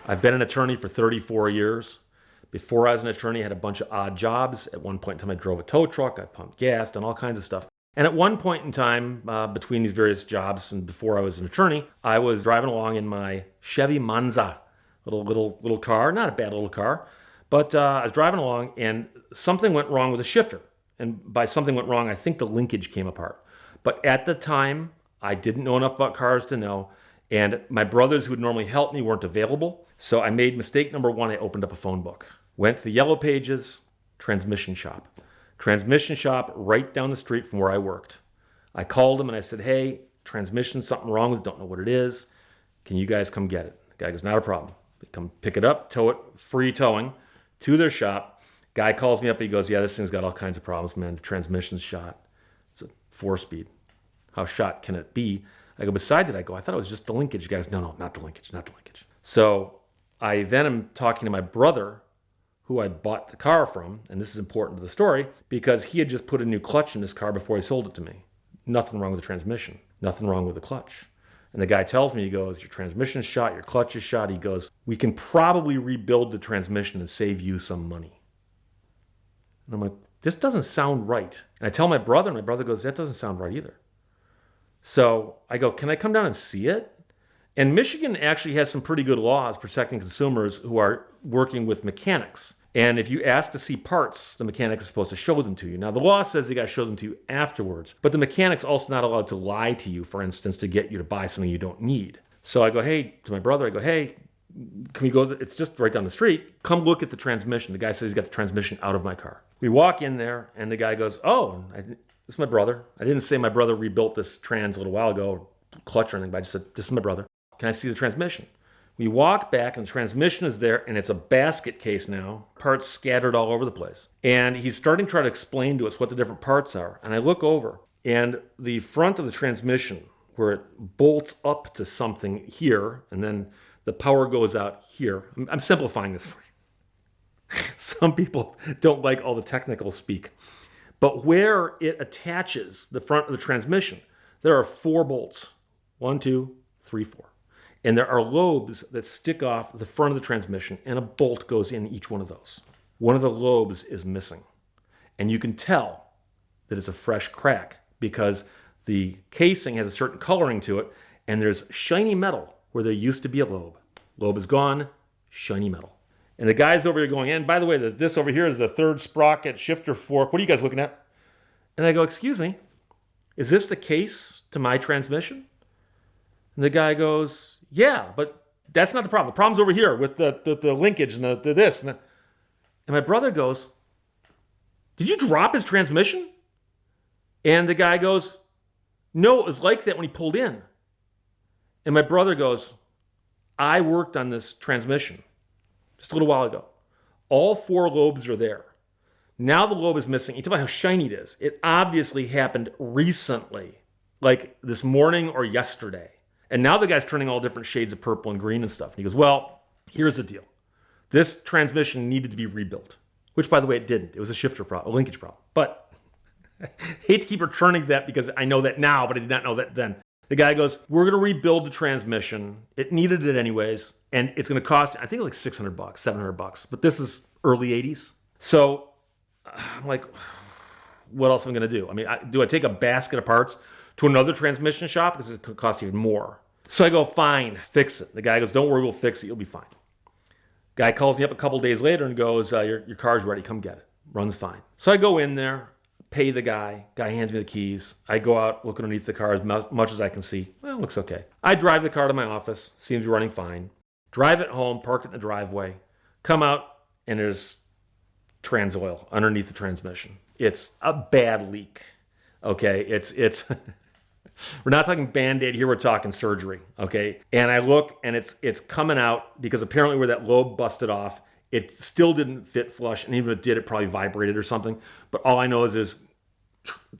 I've been an attorney for 34 years. Before I was an attorney, I had a bunch of odd jobs. At one point in time, I drove a tow truck, I pumped gas, done all kinds of stuff. And at one point in time, between these various jobs and before I was an attorney, I was driving along in my Chevy Monza, little car, not a bad little car, but I was driving along and something went wrong with the shifter. And by something went wrong, I think the linkage came apart. But at the time, I didn't know enough about cars to know, and my brothers who would normally help me weren't available. So I made mistake number one. I opened up a phone book, went to the yellow pages, transmission shop. Transmission shop right down the street from where I worked. I called them and I said, hey, transmission, something wrong with it, don't know what it is. Can you guys come get it? The guy goes, not a problem. They come pick it up, tow it, free towing to their shop. Guy calls me up, he goes, yeah, this thing's got all kinds of problems, man. The transmission's shot. It's a 4-speed. How shot can it be? I go, besides it, I thought it was just the linkage. Guys, no, not the linkage, not the linkage. So I then am talking to my brother, who I bought the car from, and this is important to the story, because he had just put a new clutch in his car before he sold it to me. Nothing wrong with the transmission, nothing wrong with the clutch. And the guy tells me, he goes, your transmission's shot, your clutch is shot. He goes, we can probably rebuild the transmission and save you some money. And I'm like, this doesn't sound right. And I tell my brother, and my brother goes, that doesn't sound right either. So I go, can I come down and see it? And Michigan actually has some pretty good laws protecting consumers who are working with mechanics. And if you ask to see parts, the mechanic is supposed to show them to you. Now, the law says they got to show them to you afterwards, but the mechanic's also not allowed to lie to you, for instance, to get you to buy something you don't need. So I go, hey, to my brother, I go, hey, can we go? It's just right down the street. Come look at the transmission. The guy says he's got the transmission out of my car. We walk in there, and the guy goes, oh, this is my brother. I didn't say my brother rebuilt this trans a little while ago, clutch or anything, but I just said, this is my brother. Can I see the transmission? We walk back and the transmission is there and it's a basket case now, parts scattered all over the place. And he's starting to try to explain to us what the different parts are. And I look over and the front of the transmission, where it bolts up to something here and then the power goes out here. I'm simplifying this for you. Some people don't like all the technical speak. But where it attaches the front of the transmission, there are 4 bolts. 1, 2, 3, 4. And there are lobes that stick off the front of the transmission, and a bolt goes in each one of those. One of the lobes is missing. And you can tell that it's a fresh crack because the casing has a certain coloring to it, and there's shiny metal where there used to be a lobe. Lobe is gone, shiny metal. And the guy's over here going, and by the way, this over here is the 3rd sprocket shifter fork. What are you guys looking at? And I go, excuse me, is this the case to my transmission? And the guy goes, yeah, but that's not the problem. The problem's over here with the linkage and the this. And my brother goes, did you drop his transmission? And the guy goes, no, it was like that when he pulled in. And my brother goes, I worked on this transmission just a little while ago. All 4 lobes are there. Now the lobe is missing. You talk about how shiny it is. It obviously happened recently, like this morning or yesterday. And now the guy's turning all different shades of purple and green and stuff. And he goes, well, here's the deal. This transmission needed to be rebuilt, which, by the way, it didn't. It was a shifter problem, a linkage problem. But I hate to keep returning that because I know that now, but I did not know that then. The guy goes, we're going to rebuild the transmission. It needed it anyways. And it's going to cost, I think it's like $600, $700. But this is early 80s. So I'm like, what else am I going to do? I mean, do I take a basket of parts to another transmission shop? Because it could cost even more. So I go, fine, fix it. The guy goes, don't worry, we'll fix it. You'll be fine. Guy calls me up a couple days later and goes, your car's ready. Come get it. Runs fine. So I go in there, pay the guy. Guy hands me the keys. I go out, look underneath the car as much as I can see. Well, it looks okay. I drive the car to my office. Seems to be running fine. Drive it home, park it in the driveway. Come out, and there's trans oil underneath the transmission. It's a bad leak. Okay, it's we're not talking Band-Aid here, we're talking surgery, okay? And I look and it's coming out because apparently where that lobe busted off, it still didn't fit flush, and even if it did, it probably vibrated or something. But all I know is there's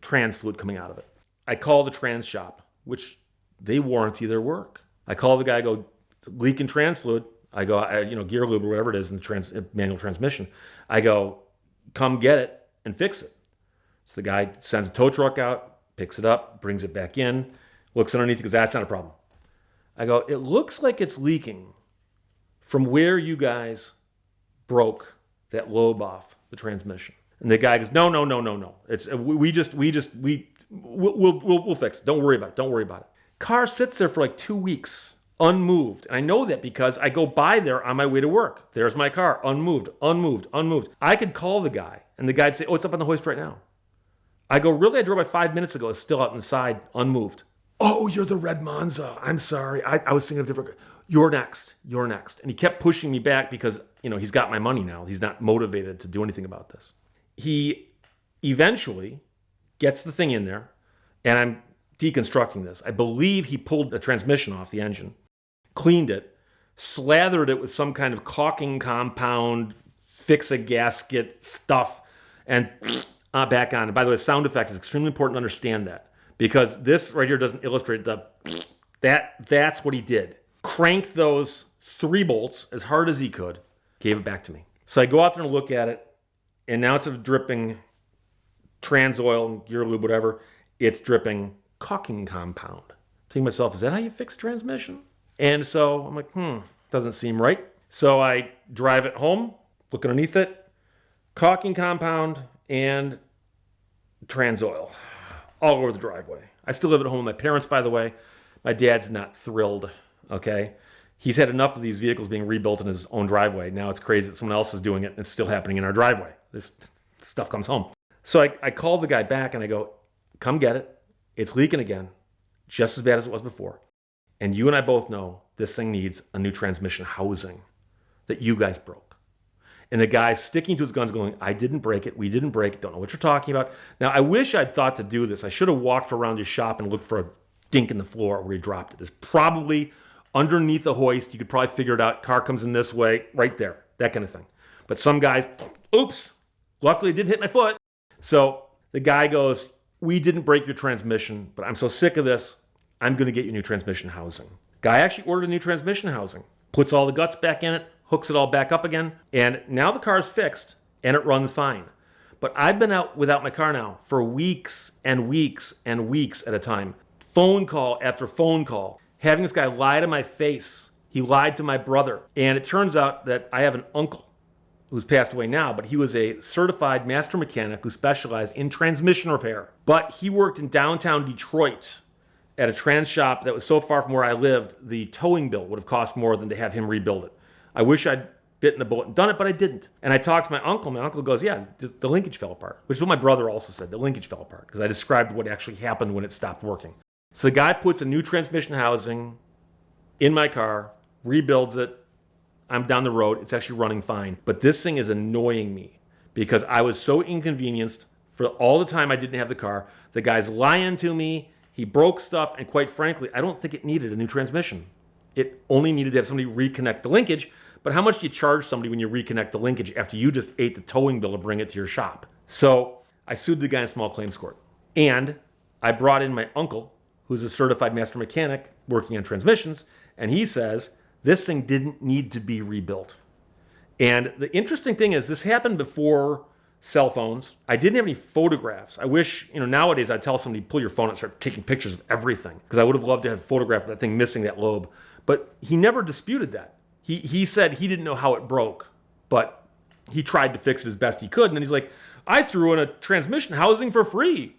trans fluid coming out of it. I call the trans shop, which they warranty their work. I call the guy, I go, leaking trans fluid. I go, gear lube or whatever it is in the manual transmission. I go, come get it and fix it. So the guy sends a tow truck out, picks it up, brings it back in, looks underneath because that's not a problem. I go, it looks like it's leaking from where you guys broke that lobe off the transmission. And the guy goes, no. It's we'll fix it. Don't worry about it. Don't worry about it. Car sits there for like 2 weeks, unmoved. And I know that because I go by there on my way to work. There's my car, unmoved. I could call the guy, and the guy'd say, oh, it's up on the hoist right now. I go, really? I drove by 5 minutes ago. It's still out on the side, unmoved. Oh, you're the red Monza. I'm sorry. I was thinking of different. You're next. And he kept pushing me back because, he's got my money now. He's not motivated to do anything about this. He eventually gets the thing in there, and I'm deconstructing this. I believe he pulled the transmission off the engine, cleaned it, slathered it with some kind of caulking compound, fix a gasket stuff, and back on. And by the way, sound effects is extremely important to understand that, because this right here doesn't illustrate that's what he did. Cranked those 3 bolts as hard as he could, gave it back to me. So I go out there and look at it, and now instead of dripping trans oil, gear lube, whatever, it's dripping caulking compound. Thinking to myself, is that how you fix transmission? And so I'm like, doesn't seem right. So I drive it home, look underneath it, caulking compound and trans oil all over the driveway. I still live at home with my parents, by the way. My dad's not thrilled, okay? He's had enough of these vehicles being rebuilt in his own driveway. Now it's crazy that someone else is doing it and it's still happening in our driveway. This stuff comes home. So I call the guy back and I go, come get it. It's leaking again, just as bad as it was before. And you and I both know this thing needs a new transmission housing that you guys broke. And the guy's sticking to his guns going, I didn't break it. We didn't break it. Don't know what you're talking about. Now, I wish I'd thought to do this. I should have walked around his shop and looked for a dink in the floor where he dropped it. It's probably underneath the hoist. You could probably figure it out. Car comes in this way, right there, that kind of thing. But some guys, oops, luckily it didn't hit my foot. So the guy goes, we didn't break your transmission, but I'm so sick of this, I'm going to get you new transmission housing. Guy actually ordered a new transmission housing, puts all the guts back in it, hooks it all back up again, and now the car's fixed and it runs fine. But I've been out without my car now for weeks and weeks and weeks at a time. Phone call after phone call, having this guy lie to my face. He lied to my brother. And it turns out that I have an uncle who's passed away now, but he was a certified master mechanic who specialized in transmission repair. But he worked in downtown Detroit at a trans shop that was so far from where I lived, the towing bill would have cost more than to have him rebuild it. I wish I'd bitten the bullet and done it, but I didn't. And I talked to my uncle. My uncle goes, yeah, the linkage fell apart, which is what my brother also said. The linkage fell apart because I described what actually happened when it stopped working. So the guy puts a new transmission housing in my car, rebuilds it. I'm down the road. It's actually running fine. But this thing is annoying me because I was so inconvenienced for all the time I didn't have the car. The guy's lying to me. He broke stuff. And quite frankly, I don't think it needed a new transmission. It only needed to have somebody reconnect the linkage. But how much do you charge somebody when you reconnect the linkage after you just ate the towing bill to bring it to your shop? So I sued the guy in small claims court. And I brought in my uncle, who's a certified master mechanic working on transmissions. And he says, this thing didn't need to be rebuilt. And the interesting thing is this happened before cell phones. I didn't have any photographs. I wish, nowadays I'd tell somebody, pull your phone and start taking pictures of everything, because I would have loved to have a photograph of that thing missing that lobe. But he never disputed that. He said he didn't know how it broke, but he tried to fix it as best he could. And then he's like, I threw in a transmission housing for free.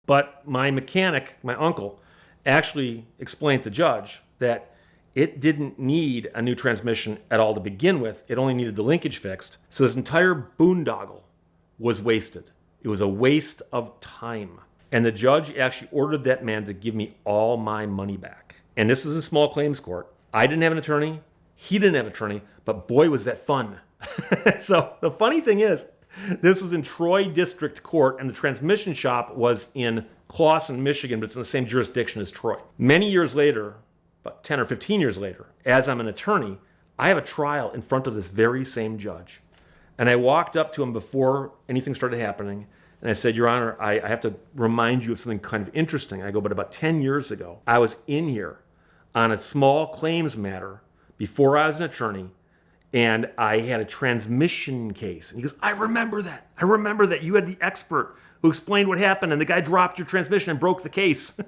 But my mechanic, my uncle, actually explained to the judge that it didn't need a new transmission at all to begin with. It only needed the linkage fixed. So this entire boondoggle was wasted. It was a waste of time. And the judge actually ordered that man to give me all my money back. And this is in small claims court. I didn't have an attorney. He didn't have an attorney. But boy, was that fun. So the funny thing is, this was in Troy District Court, and the transmission shop was in Clawson, Michigan, but it's in the same jurisdiction as Troy. Many years later, about 10 or 15 years later, as I'm an attorney, I have a trial in front of this very same judge. And I walked up to him before anything started happening, and I said, Your Honor, I have to remind you of something kind of interesting. I go, but about 10 years ago, I was in here on a small claims matter before I was an attorney, and I had a transmission case. And he goes, I remember that. I remember that you had the expert who explained what happened, and the guy dropped your transmission and broke the case.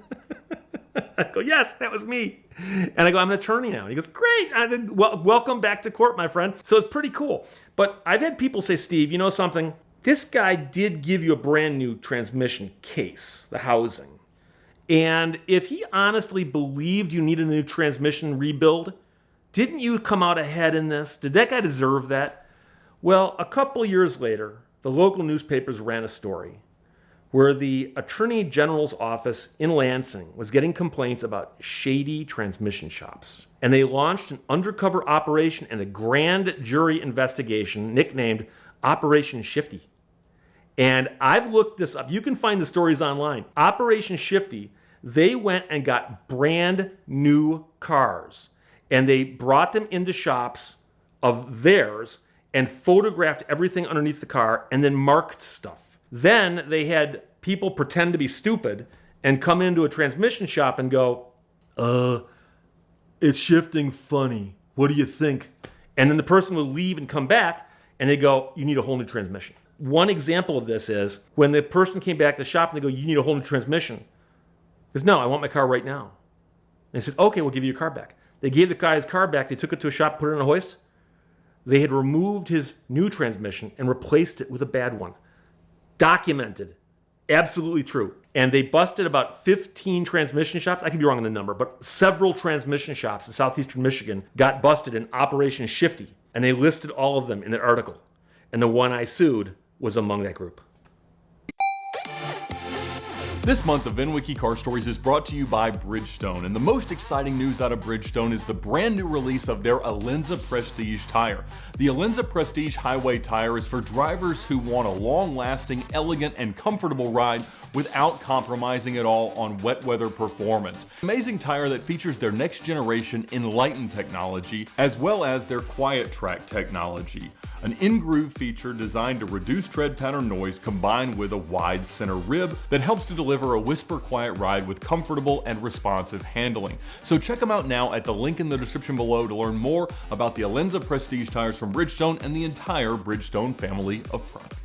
I go, yes, that was me. And I go, I'm an attorney now. And he goes, great. Welcome back to court, my friend. So it's pretty cool. But I've had people say, Steve, you know something? This guy did give you a brand new transmission case, the housing. And if he honestly believed you needed a new transmission rebuild, didn't you come out ahead in this? Did that guy deserve that? Well, a couple years later, the local newspapers ran a story where the Attorney General's office in Lansing was getting complaints about shady transmission shops. And they launched an undercover operation and a grand jury investigation nicknamed Operation Shifty. And I've looked this up. You can find the stories online. Operation Shifty, they went and got brand new cars. And they brought them into shops of theirs and photographed everything underneath the car and then marked stuff. Then they had people pretend to be stupid and come into a transmission shop and go, it's shifting funny. What do you think? And then the person would leave and come back and they go, you need a whole new transmission. One example of this is when the person came back to the shop and they go, you need a whole new transmission. He goes, no, I want my car right now. And they said, okay, we'll give you your car back. They gave the guy his car back. They took it to a shop, put it on a hoist. They had removed his new transmission and replaced it with a bad one. Documented. Absolutely true. And they busted about 15 transmission shops. I could be wrong on the number, but several transmission shops in southeastern Michigan got busted in Operation Shifty. And they listed all of them in their article. And the one I sued was among that group. This month of VINwiki Car Stories is brought to you by Bridgestone, and the most exciting news out of Bridgestone is the brand new release of their Alenza Prestige tire. The Alenza Prestige highway tire is for drivers who want a long-lasting, elegant, and comfortable ride without compromising at all on wet weather performance. Amazing tire that features their next generation Enlighten technology, as well as their Quiet Track technology, an in-groove feature designed to reduce tread pattern noise combined with a wide center rib that helps to deliver a whisper-quiet ride with comfortable and responsive handling. So check them out now at the link in the description below to learn more about the Alenza Prestige tires from Bridgestone and the entire Bridgestone family of products.